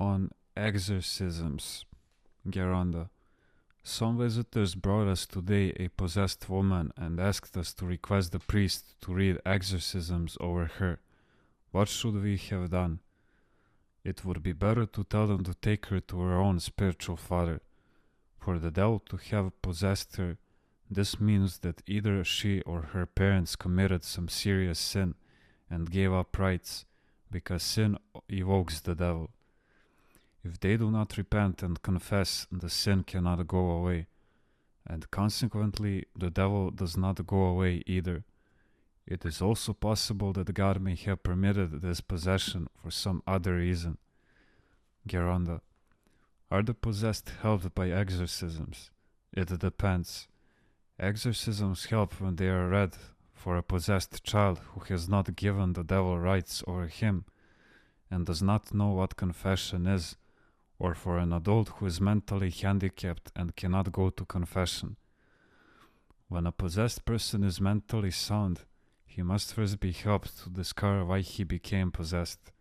on exorcisms. Geronda. Some visitors brought us today a possessed woman and asked us to request the priest to read exorcisms over her. What should we have done? It would be better to tell them to take her to her own spiritual father. For the devil to have possessed her, this means that either she or her parents committed some serious sin and gave up rights, because sin evokes the devil. If they do not repent and confess, the sin cannot go away, and consequently the devil does not go away either. It is also possible that God may have permitted this possession for some other reason. Geronda. Are the possessed helped by exorcisms? It depends. Exorcisms help when they are read for a possessed child who has not given the devil rights over him and does not know what confession is, or for an adult who is mentally handicapped and cannot go to confession. When a possessed person is mentally sound, he must first be helped to discover why he became possessed.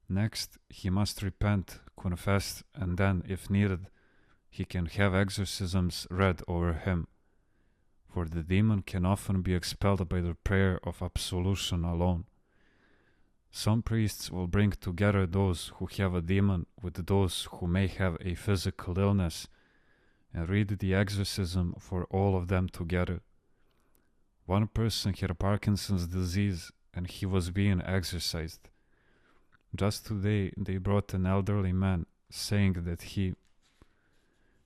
Next, he must repent, confess, and then, if needed, he can have exorcisms read over him. For the demon can often be expelled by the prayer of absolution alone. Some priests will bring together those who have a demon with those who may have a physical illness and read the exorcism for all of them together. One person had Parkinson's disease and he was being exorcised. Just today they brought an elderly man saying that he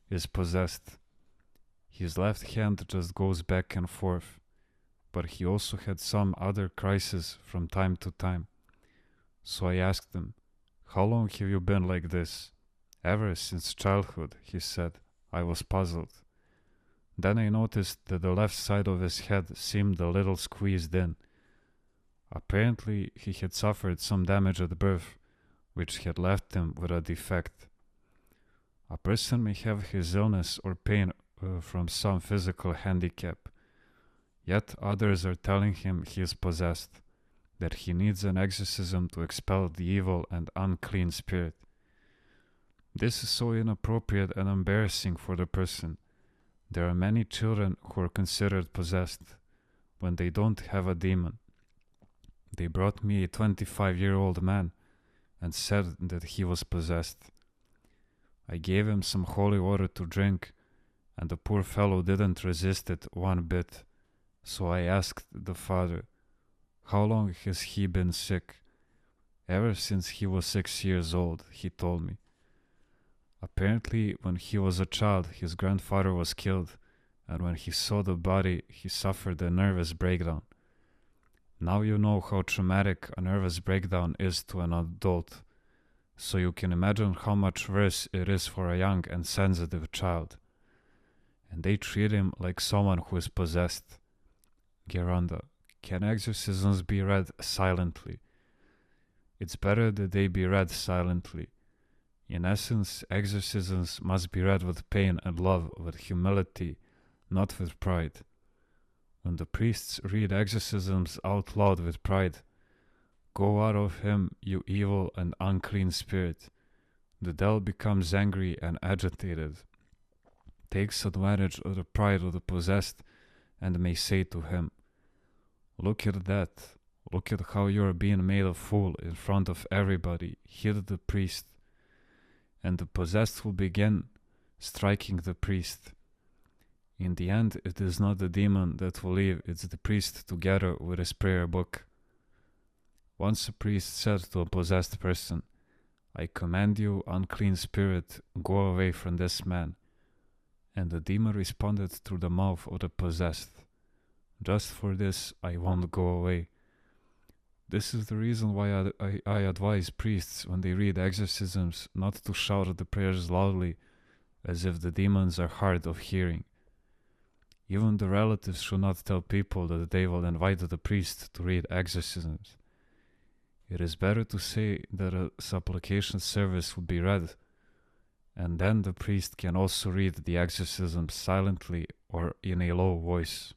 is possessed. His left hand just goes back and forth, but he also had some other crises from time to time. So I asked him, "How long have you been like this?" "Ever since childhood," he said. I was puzzled. Then I noticed that the left side of his head seemed a little squeezed in. Apparently he had suffered some damage at birth, which had left him with a defect. A person may have his illness or pain from some physical handicap, yet others are telling him he is possessed, that he needs an exorcism to expel the evil and unclean spirit. This is so inappropriate and embarrassing for the person. There are many children who are considered possessed when they don't have a demon. They brought me a 25-year-old man and said that he was possessed. I gave him some holy water to drink, and the poor fellow didn't resist it one bit. So I asked the father, "How long has he been sick?" "Ever since he was 6 years old," he told me. Apparently, when he was a child, his grandfather was killed, and when he saw the body, he suffered a nervous breakdown. Now you know how traumatic a nervous breakdown is to an adult, so you can imagine how much worse it is for a young and sensitive child. And they treat him like someone who is possessed. Geronda, can exorcisms be read silently? It's better that they be read silently. In essence, exorcisms must be read with pain and love, with humility, not with pride. When the priests read exorcisms out loud with pride, "Go out of him, you evil and unclean spirit," the devil becomes angry and agitated, takes advantage of the pride of the possessed, and may say to him, "Look at that, look at how you are being made a fool in front of everybody, hit the priest." And the possessed will begin striking the priest. In the end, it is not the demon that will leave, it's the priest together with his prayer book. Once a priest said to a possessed person, "I command you, unclean spirit, go away from this man." And the demon responded through the mouth of the possessed, "Just for this, I won't go away." This is the reason why I advise priests when they read exorcisms not to shout the prayers loudly, as if the demons are hard of hearing. Even the relatives should not tell people that they will invite the priest to read exorcisms. It is better to say that a supplication service will be read, and then the priest can also read the exorcism silently or in a low voice.